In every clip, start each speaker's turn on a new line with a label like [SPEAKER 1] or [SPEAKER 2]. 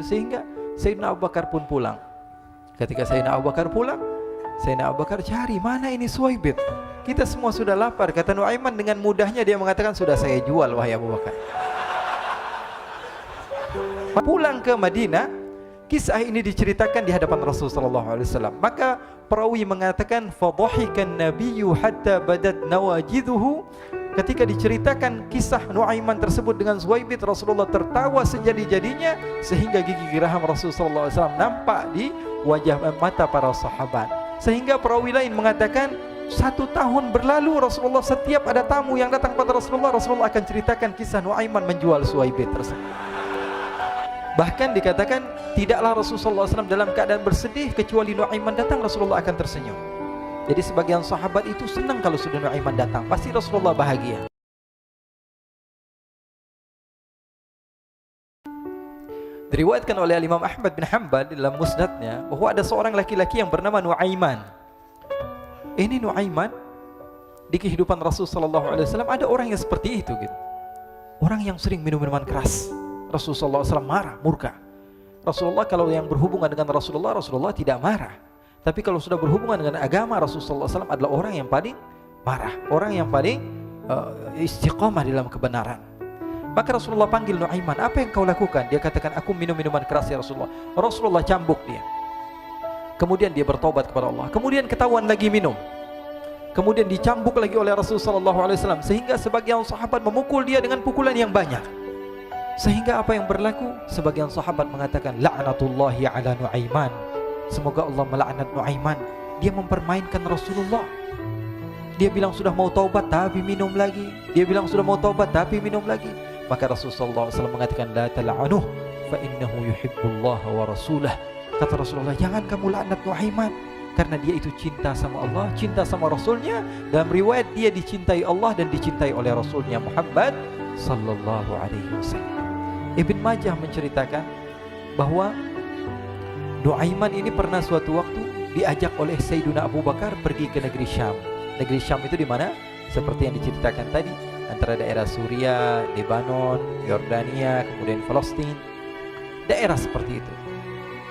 [SPEAKER 1] Sehingga Sayyidina Abu Bakar pun pulang. Ketika Sayyidina Abu Bakar pulang, Sayyidina Abu Bakar cari, mana ini Suwaibit? Kita semua sudah lapar. Kata Nuaiman dengan mudahnya dia mengatakan, sudah saya jual wahai Abu Bakar. Pulang ke Madinah, kisah ini diceritakan di hadapan Rasulullah SAW. Maka perawi mengatakan, fadhahikan nabiyyu hatta badat nawajiduhu. Ketika diceritakan kisah Nuaiman tersebut dengan Suwaibit, Rasulullah tertawa sejadi-jadinya sehingga gigi geraham Rasulullah SAW nampak di wajah mata para sahabat. Sehingga perawi lain mengatakan 1 tahun berlalu Rasulullah setiap ada tamu yang datang pada Rasulullah, Rasulullah akan ceritakan kisah Nuaiman menjual Suwaibit tersebut. Bahkan dikatakan tidaklah Rasulullah SAW dalam keadaan bersedih kecuali Nuaiman datang Rasulullah akan tersenyum. Jadi sebagian sahabat itu senang kalau sudah Nuaiman datang, pasti Rasulullah bahagia. Diriwayatkan oleh Imam Ahmad bin Hanbal dalam musnadnya bahwa ada seorang laki-laki yang bernama Nuaiman. Ini Nuaiman di kehidupan Rasulullah SAW ada orang yang seperti itu gitu. Orang yang sering minum minuman keras. Rasulullah SAW marah, murka. Rasulullah kalau yang berhubungan dengan Rasulullah tidak marah. Tapi kalau sudah berhubungan dengan agama, Rasulullah SAW adalah orang yang paling marah, orang yang paling istiqamah dalam kebenaran. Maka Rasulullah panggil Nuaiman, apa yang kau lakukan? Dia katakan, aku minum minuman keras ya Rasulullah. Rasulullah cambuk dia. Kemudian dia bertobat kepada Allah. Kemudian ketahuan lagi minum. Kemudian dicambuk lagi oleh Rasulullah SAW. Sehingga sebagian sahabat memukul dia dengan pukulan yang banyak. Sehingga apa yang berlaku? Sebagian sahabat mengatakan, la'natullahi ala Nuaiman. Semoga Allah melaknat Nuaiman. Dia mempermainkan Rasulullah. Dia bilang sudah mau taubat tapi minum lagi. Dia bilang sudah mau taubat tapi minum lagi. Maka Rasulullah SAW mengatakan, la tal'anuh fa innahu yuhibbullah wa rasulah. Kata Rasulullah, jangan kamu laknat Nuaiman, karena dia itu cinta sama Allah, cinta sama Rasulnya. Dalam riwayat dia dicintai Allah dan dicintai oleh Rasulnya Muhammad sallallahu alaihi wasallam. Ibn Majah menceritakan bahwa Nuaiman ini pernah suatu waktu diajak oleh Sayyidina Abu Bakar pergi ke negeri Syam. Negeri Syam itu di mana? Seperti yang diceritakan tadi, antara daerah Suriah, Lebanon, Yordania, kemudian Palestina. Daerah seperti itu.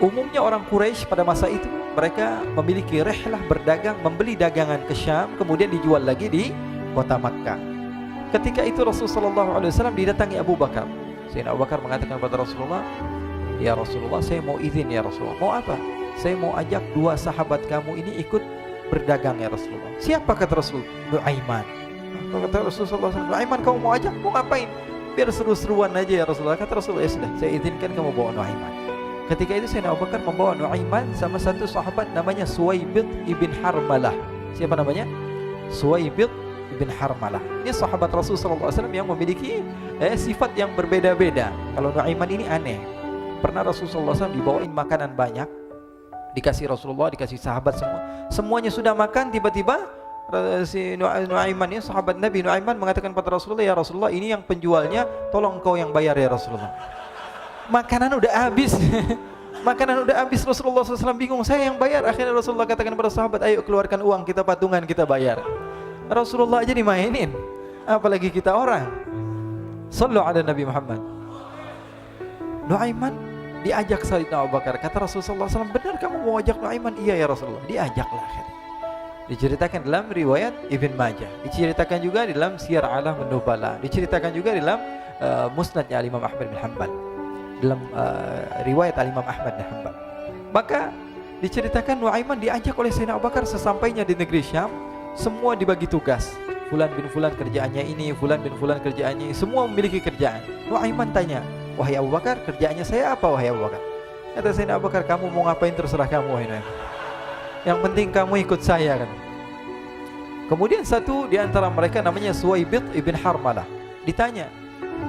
[SPEAKER 1] Umumnya orang Quraisy pada masa itu mereka memiliki rihlah berdagang, membeli dagangan ke Syam, kemudian dijual lagi di kota Makkah. Ketika itu Rasulullah SAW didatangi Abu Bakar. Sayyidina Abu Bakar mengatakan kepada Rasulullah, ya Rasulullah, saya mau izin ya Rasulullah. Mau apa? Saya mau ajak 2 sahabat kamu ini ikut berdagang ya Rasulullah. Siapa kata Rasul? Nuaiman. Kata Rasulullah SAW, Nuaiman kamu mau ajak? Mau ngapain? Biar seru-seruan aja ya Rasulullah. Kata Rasulullah, ya sudah, saya izinkan kamu bawa Nuaiman. Ketika itu Sayyidina Abu Bakar membawa Nuaiman sama satu sahabat namanya Suwaibit ibn Harmalah. Siapa namanya? Suwaibit ibn Harmalah. Ini sahabat Rasulullah SAW yang memiliki sifat yang berbeda-beda. Kalau Nuaiman ini aneh. Pernah Rasulullah SAW dibawain makanan banyak, dikasih Rasulullah, dikasih sahabat semua. Semuanya sudah makan, tiba-tiba si Nuaiman ini, sahabat Nabi Nuaiman mengatakan kepada Rasulullah, ya Rasulullah, ini yang penjualnya, tolong kau yang bayar ya Rasulullah. Makanan udah habis. Makanan udah habis, Rasulullah SAW bingung, saya yang bayar. Akhirnya Rasulullah katakan kepada sahabat, ayo keluarkan uang, kita patungan, kita bayar. Rasulullah aja dimainin, apalagi kita orang. Sallu ala Nabi Muhammad. Nuaiman diajak Sayyidina Abu Bakar. Kata Rasulullah SAW, benar kamu mau ajak Nuaiman? Iya ya Rasulullah. Diajaklah akhirnya. Diceritakan dalam riwayat Ibn Majah, diceritakan juga di dalam Siyar A'lam An-Nubala, diceritakan juga di dalam musnadnya Imam Ahmad bin Hanbal, dalam riwayat Imam Ahmad bin Hanbal. Maka diceritakan Nuaiman diajak oleh Sayyidina Abu Bakar. Sesampainya di negeri Syam, semua dibagi tugas. Fulan bin Fulan kerjaannya ini, Fulan bin Fulan kerjaannya ini, semua memiliki kerjaan. Nuaiman tanya, wahai Abu Bakar, kerjaannya saya apa wahai Abu Bakar? Kata Sayyidina Abu Bakar, kamu mau ngapain terserah kamu wahai Nuaiman. Yang penting kamu ikut saya kan. Kemudian satu di antara mereka namanya Suwaibit ibn Harmalah. Ditanya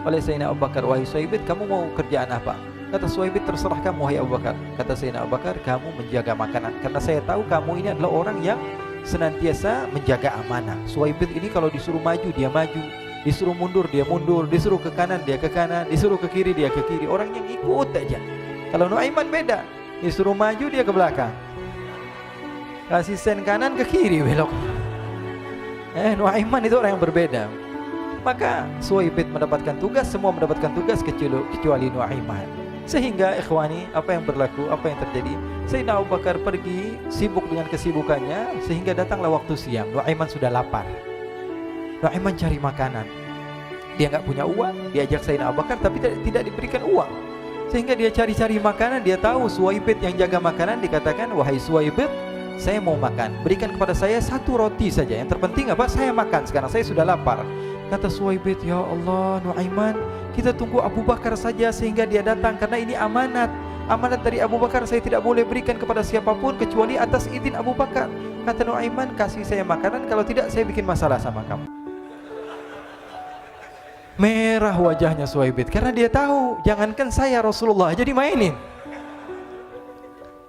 [SPEAKER 1] oleh Sayyidina Abu Bakar, wahai Suwaibit, kamu mau kerjaan apa? Kata Suwaibit, terserah kamu wahai Abu Bakar. Kata Sayyidina Abu Bakar, kamu menjaga makanan, karena saya tahu kamu ini adalah orang yang senantiasa menjaga amanah. Suwaibit ini kalau disuruh maju dia maju, disuruh mundur dia mundur, disuruh ke kanan dia ke kanan, disuruh ke kiri dia ke kiri. Orang yang ikut aja. Kalau Nuaiman beda, disuruh maju dia ke belakang, kasih sen kanan ke kiri belok. Nuaiman itu orang yang berbeda. Maka Suwaibit mendapatkan tugas, semua mendapatkan tugas kecuali Nuaiman. Sehingga ikhwani, apa yang berlaku, apa yang terjadi? Sayyidina Abu Bakar pergi sibuk dengan kesibukannya, sehingga datanglah waktu siang. Nuaiman sudah lapar. Nuaiman cari makanan. Dia nggak punya uang, diajak Sayyidina Abu Bakar tapi tidak diberikan uang. Sehingga dia cari-cari makanan, dia tahu Suwaibit yang jaga makanan, dikatakan, "Wahai Suwaibit, saya mau makan, berikan kepada saya 1 roti saja. Yang terpenting apa? Saya makan sekarang, saya sudah lapar." Kata Suwaibit, "Ya Allah, Nuaiman, kita tunggu Abu Bakar saja sehingga dia datang, karena ini amanat. Amanat dari Abu Bakar, saya tidak boleh berikan kepada siapapun kecuali atas izin Abu Bakar." Kata Nuaiman, "Kasih saya makanan, kalau tidak saya bikin masalah sama kamu." Merah wajahnya Suwaibit karena dia tahu, jangankan saya, Rasulullah jadi mainin.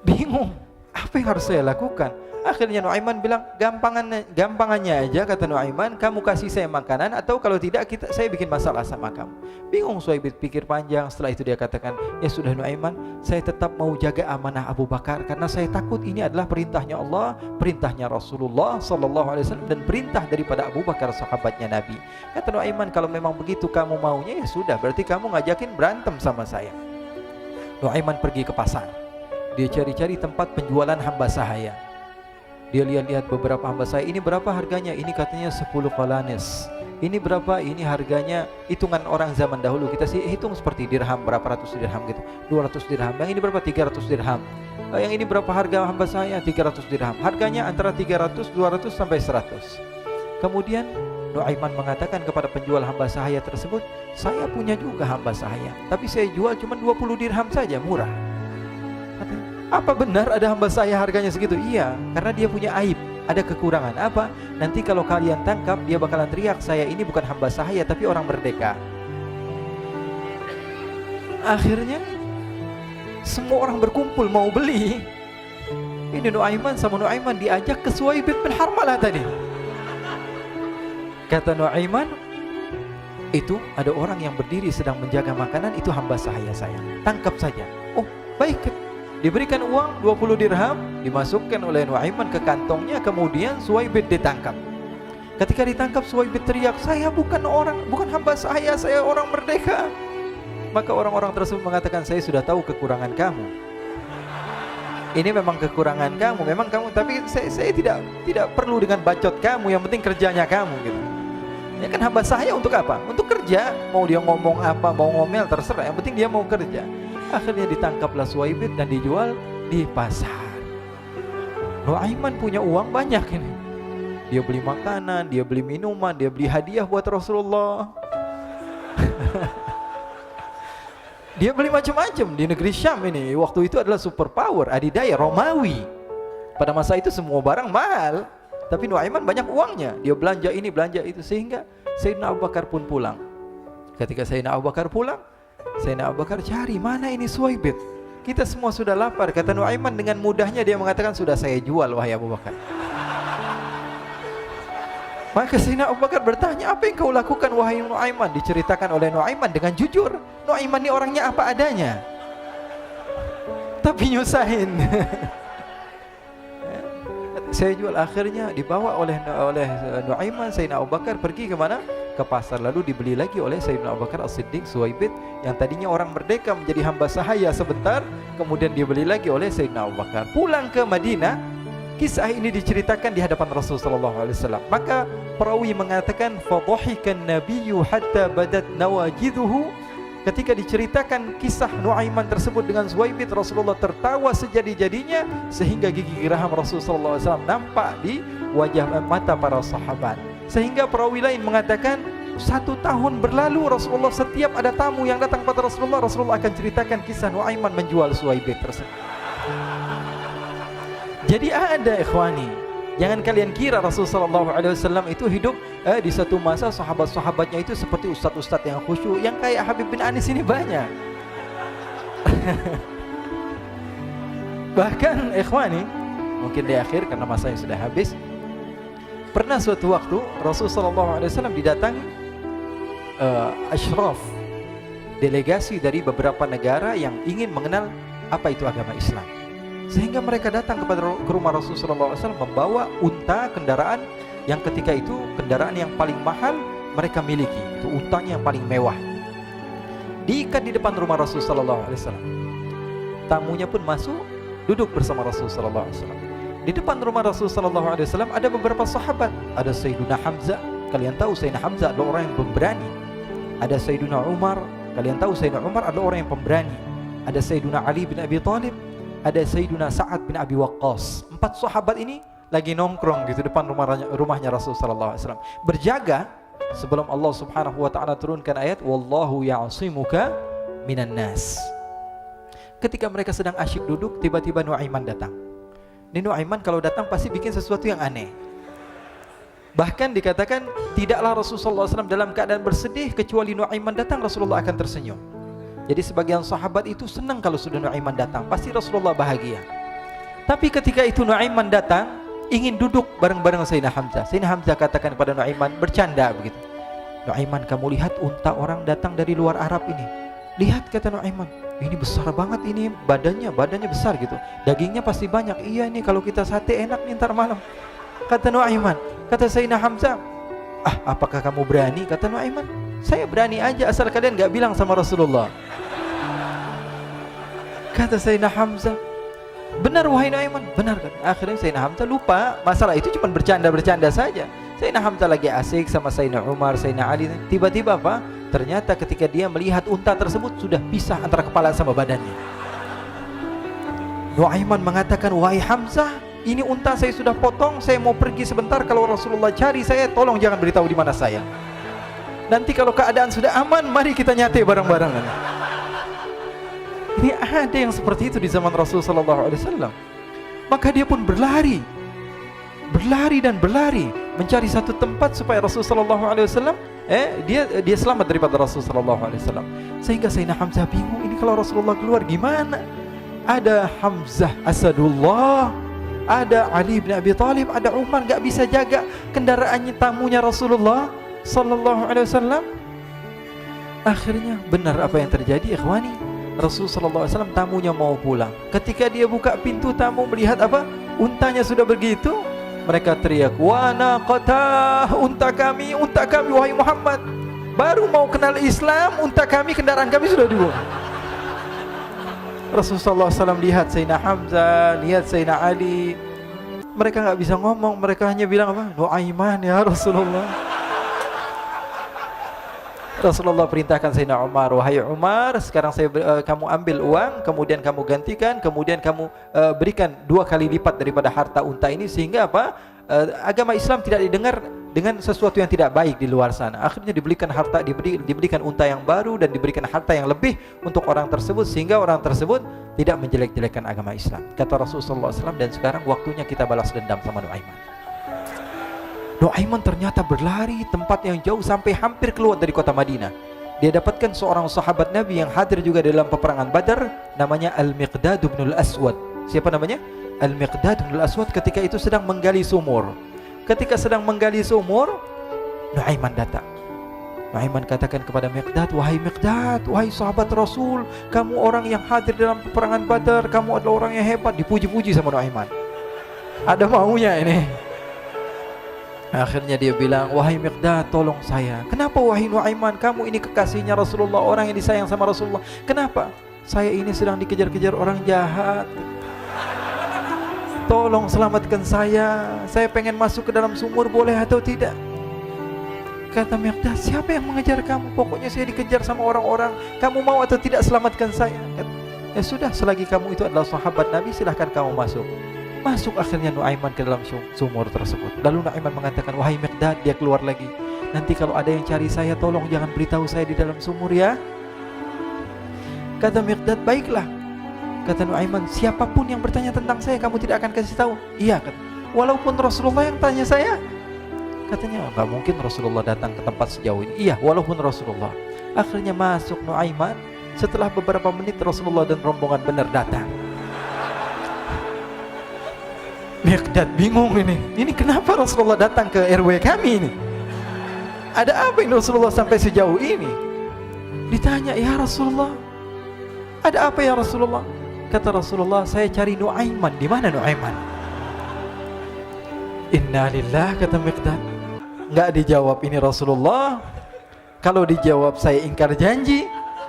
[SPEAKER 1] Bingung, apa yang harus saya lakukan? Akhirnya Nuaiman bilang, gampangannya aja, kata Nuaiman, kamu kasih saya makanan, atau kalau tidak saya bikin masalah sama kamu. Bingung Suwaibit, pikir panjang. Setelah itu dia katakan, ya sudah Nuaiman, saya tetap mau jaga amanah Abu Bakar, karena saya takut ini adalah perintahnya Allah, perintahnya Rasulullah SAW, dan perintah daripada Abu Bakar, sahabatnya Nabi. Kata Nuaiman, kalau memang begitu kamu maunya, ya sudah, berarti kamu ngajakin berantem sama saya. Nuaiman pergi ke pasar. Dia cari-cari tempat penjualan hamba sahaya. Dia lihat-lihat beberapa hamba sahaya. Ini berapa harganya? Ini katanya 10 qalanis. Ini berapa? Ini harganya, hitungan orang zaman dahulu, kita sih hitung seperti dirham, berapa ratus dirham gitu, 200 dirham. Yang ini berapa? 300 dirham. Yang ini berapa harga hamba sahaya? 300 dirham. Harganya antara 300, 200 sampai 100. Kemudian Nuaiman mengatakan kepada penjual hamba sahaya tersebut, saya punya juga hamba sahaya, tapi saya jual cuma 20 dirham saja, murah. Apa benar ada hamba saya harganya segitu? Iya, karena dia punya aib, ada kekurangan. Apa? Nanti kalau kalian tangkap, dia bakalan teriak, saya ini bukan hamba sahaya tapi orang merdeka. Akhirnya semua orang berkumpul mau beli. Ini Nuaiman sama Nuaiman diajak ke Suwaibit bin Harmalah tadi. Kata Nuaiman, itu ada orang yang berdiri sedang menjaga makanan, itu hamba sahaya saya, tangkap saja. Oh baik. Diberikan uang 20 dirham, dimasukkan oleh Nuaiman ke kantongnya, kemudian Suwaibit ditangkap. Ketika ditangkap, Suwaibit teriak, saya bukan hamba saya orang merdeka. Maka orang-orang tersebut mengatakan, saya sudah tahu kekurangan kamu. Ini memang kekurangan kamu, memang kamu, tapi saya tidak perlu dengan bacot kamu, yang penting kerjanya kamu gitu. Ya kan hamba saya untuk apa? Untuk kerja. Mau dia ngomong apa, mau ngomel terserah, yang penting dia mau kerja. Akhirnya ditangkaplah Suwaibit dan dijual di pasar. Nuaiman punya uang banyak ini. Dia beli makanan, dia beli minuman, dia beli hadiah buat Rasulullah. Dia beli macam-macam di negeri Syam ini. Waktu itu adalah superpower, adidaya Romawi. Pada masa itu semua barang mahal, tapi Nuaiman banyak uangnya. Dia belanja ini, belanja itu, sehingga Sayyidina Abu Bakar pun pulang. Ketika Sayyidina Abu Bakar pulang, Sayyidina Abu Bakar cari, mana ini Suwaibit? Kita semua sudah lapar. Kata Nuaiman dengan mudahnya dia mengatakan, sudah saya jual wahai Abu Bakar. Maka Sayyidina Abu Bakar bertanya, apa yang kau lakukan wahai Nuaiman? Diceritakan oleh Nuaiman dengan jujur. Nuaiman ini orangnya apa adanya, tapi nyusahin. Saya jual. Akhirnya dibawa oleh Nuaiman, Sayyidina Abu Bakar pergi ke mana? Ke pasar, lalu dibeli lagi oleh Sayyidina Abu Bakar As-Siddiq. Suwaibit yang tadinya orang merdeka menjadi hamba sahaya sebentar, kemudian dibeli lagi oleh Sayyidina Abu Bakar. Pulang ke Madinah, kisah ini diceritakan di hadapan Rasulullah SAW. Maka perawi mengatakan, fadhahikan nabiyyu hatta badat nawajiduhu. Ketika diceritakan kisah Nuaiman tersebut dengan Suwaibit, Rasulullah tertawa sejadi-jadinya sehingga gigi geraham Rasulullah SAW nampak di wajah mata para sahabat. Sehingga perawi lain mengatakan 1 tahun berlalu, Rasulullah setiap ada tamu yang datang pada Rasulullah akan ceritakan kisah Nuaiman menjual Suwaibit tersebut. Jadi ada ikhwani, jangan kalian kira Rasulullah SAW itu hidup di satu masa sahabat-sahabatnya itu seperti ustadz-ustadz yang khusyuk, yang kayak Habib bin Anis ini banyak. Bahkan ikhwani, mungkin di akhir karena masanya sudah habis, pernah suatu waktu Rasulullah SAW didatangi asyraf, delegasi dari beberapa negara yang ingin mengenal apa itu agama Islam. Sehingga mereka datang ke rumah Rasulullah SAW membawa unta, kendaraan yang ketika itu kendaraan yang paling mahal mereka miliki, itu untanya yang paling mewah. diikat di depan rumah Rasul sallallahu alaihi wasallam. Tamunya pun masuk, duduk bersama Rasul sallallahu alaihi wasallam. Di depan rumah Rasul sallallahu alaihi wasallam ada beberapa sahabat. Ada Sayyiduna Hamzah. Kalian tahu Sayyidina Hamzah adalah orang yang pemberani. Ada Sayyiduna Umar. Kalian tahu Sayyidina Umar adalah orang yang pemberani. Ada Sayyiduna Ali bin Abi Thalib. Ada Sayyiduna Sa'ad bin Abi Waqqas. 4 sahabat ini lagi nongkrong gitu depan rumahnya Rasul sallallahu alaihi wasallam. Berjaga sebelum Allah Subhanahu wa taala turunkan ayat wallahu ya'simuka minan nas. Ketika mereka sedang asyik duduk, tiba-tiba Nuaiman datang. Ini Nuaiman kalau datang pasti bikin sesuatu yang aneh. Bahkan dikatakan tidaklah Rasulullah SAW dalam keadaan bersedih kecuali Nuaiman datang Rasulullah akan tersenyum. Jadi sebagian sahabat itu senang kalau sudah Nuaiman datang, pasti Rasulullah bahagia. Tapi ketika itu Nuaiman datang ingin duduk bareng-bareng Sayyidina Hamzah. Sayyidina Hamzah katakan kepada Nuaiman, bercanda begitu. Nuaiman, kamu lihat unta orang datang dari luar Arab ini. Lihat, kata Nuaiman, ini besar banget ini, badannya besar gitu. Dagingnya pasti banyak. Iya nih kalau kita sate enak nih ntar malam. Kata Nuaiman. Kata Sayyidina Hamzah, apakah kamu berani? Kata Nuaiman, saya berani aja asal kalian gak bilang sama Rasulullah. Kata Sayyidina Hamzah, benar wahai Nuaiman, benar kan? Akhirnya Sayyidina Hamzah lupa masalah itu, cuma bercanda-bercanda saja. Sayyidina Hamzah lagi asik sama Sayyidina Umar, Sayyidina Ali. Tiba-tiba apa? Ternyata ketika dia melihat unta tersebut sudah pisah antara kepala sama badannya. Nuaiman mengatakan, wahai Hamzah, ini unta saya sudah potong, saya mau pergi sebentar. Kalau Rasulullah cari saya, tolong jangan beritahu di mana saya. Nanti kalau keadaan sudah aman, mari kita nyate bareng-bareng. Ini ada yang seperti itu di zaman Rasul sallallahu alaihi wasallam. Maka dia pun berlari dan berlari mencari satu tempat supaya Rasul sallallahu alaihi wasallam dia selamat daripada Rasul sallallahu alaihi wasallam. Sehingga Sayyidina Hamzah bingung, ini kalau Rasulullah keluar gimana? Ada Hamzah Asadullah, ada Ali bin Abi Thalib, ada Umar, gak bisa jaga kendaraannya tamunya Rasulullah sallallahu alaihi wasallam. Akhirnya benar apa yang terjadi, ikhwani. Rasul sallallahu alaihi wasallam tamunya mau pulang. Ketika dia buka pintu tamu melihat apa? Untanya sudah begitu. Mereka teriak, wa naqatah, unta kami wahai Muhammad. Baru mau kenal Islam, unta kami, kendaraan kami sudah dibuang. Rasulullah SAW lihat Sayyidina Hamzah, lihat Sayyidina Ali. Mereka gak bisa ngomong, mereka hanya bilang apa? Nuaiman ya Rasulullah. Rasulullah perintahkan Sayyidina Umar, wahai Umar, sekarang kamu ambil uang, kemudian kamu gantikan, kemudian kamu berikan 2 kali lipat daripada harta unta ini, sehingga apa? Agama Islam tidak didengar dengan sesuatu yang tidak baik di luar sana. Akhirnya diberikan harta, diberikan unta yang baru dan diberikan harta yang lebih untuk orang tersebut, sehingga orang tersebut tidak menjelek-jelekan agama Islam. Kata Rasulullah SAW, dan sekarang waktunya kita balas dendam sama Nuaiman. Nuaiman ternyata berlari tempat yang jauh sampai hampir keluar dari kota Madinah. Dia dapatkan seorang sahabat Nabi yang hadir juga dalam peperangan Badar, namanya Al-Miqdad bin Al-Aswad. Siapa namanya? Al-Miqdad bin Al-Aswad ketika itu sedang menggali sumur. Ketika sedang menggali sumur, Nuaiman datang. Nuaiman katakan kepada Miqdad, wahai Miqdad, wahai sahabat Rasul, kamu orang yang hadir dalam peperangan Badar, kamu adalah orang yang hebat. Dipuji-puji sama Nuaiman. Ada maunya ini. Akhirnya dia bilang, wahai Miqdad, tolong saya. Kenapa wahai Nuaiman, kamu ini kekasihnya Rasulullah, orang yang disayang sama Rasulullah. Kenapa? Saya ini sedang dikejar-kejar orang jahat. Tolong selamatkan saya. Saya pengen masuk ke dalam sumur, boleh atau tidak? Kata Miqdad, siapa yang mengejar kamu? Pokoknya saya dikejar sama orang-orang. Kamu mau atau tidak selamatkan saya? Ya sudah, selagi kamu itu adalah sahabat Nabi, silahkan kamu masuk. Masuk akhirnya Nuaiman ke dalam sumur tersebut. Lalu Nuaiman mengatakan, wahai Miqdad, dia keluar lagi. Nanti kalau ada yang cari saya, tolong jangan beritahu saya di dalam sumur ya. Kata Miqdad, baiklah. Kata Nuaiman, siapapun yang bertanya tentang saya, kamu tidak akan kasih tahu? Iya, kata. Walaupun Rasulullah yang tanya saya? Katanya, enggak mungkin Rasulullah datang ke tempat sejauh ini. Iya, walaupun Rasulullah. Akhirnya masuk Nuaiman. Setelah beberapa menit Rasulullah dan rombongan benar datang. Miqdad bingung ini. Ini kenapa Rasulullah datang ke RW kami ini? Ada apa ini Rasulullah sampai sejauh ini? Ditanya, ya Rasulullah, ada apa ya Rasulullah? Kata Rasulullah, saya cari Nuaiman. Di mana Nuaiman? Innalillah, kata Miqdad. Enggak dijawab ini Rasulullah. Kalau dijawab saya ingkar janji.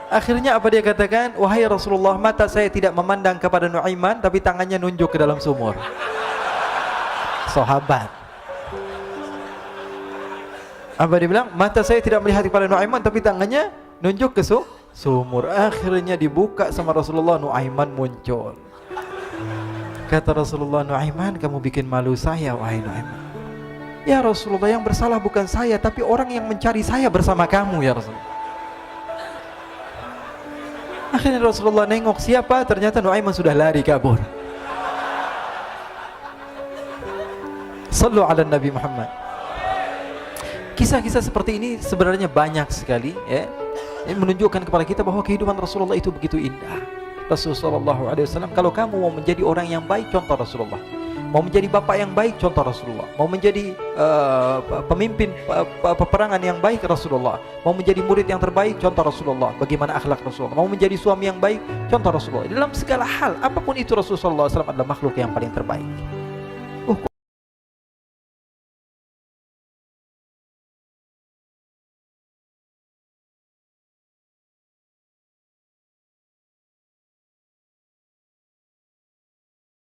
[SPEAKER 1] Akhirnya apa dia katakan? Wahai Rasulullah, mata saya tidak memandang kepada Nuaiman, tapi tangannya nunjuk ke dalam sumur. Sahabat. Apa dia bilang? Mata saya tidak melihat kepada Nuaiman, tapi tangannya nunjuk ke sumur. Akhirnya dibuka sama Rasulullah, Nuaiman muncul. Kata Rasulullah, Nuaiman, kamu bikin malu saya, wahai Nuaiman. Ya Rasulullah, yang bersalah bukan saya, tapi orang yang mencari saya bersama kamu, ya Rasulullah. Akhirnya Rasulullah nengok, siapa? Ternyata Nuaiman sudah lari kabur. Sallu ala Nabi Muhammad. Kisah-kisah seperti ini sebenarnya banyak sekali, ya. Ini menunjukkan kepada kita bahwa kehidupan Rasulullah itu begitu indah. Rasulullah SAW, kalau kamu mau menjadi orang yang baik, contoh Rasulullah. Mau menjadi bapak yang baik, contoh Rasulullah. Mau menjadi pemimpin peperangan yang baik, Rasulullah. Mau menjadi murid yang terbaik, contoh Rasulullah. Bagaimana akhlak Rasulullah. Mau menjadi suami yang baik, contoh Rasulullah. Dalam segala hal, apapun itu, Rasulullah SAW adalah makhluk yang paling terbaik.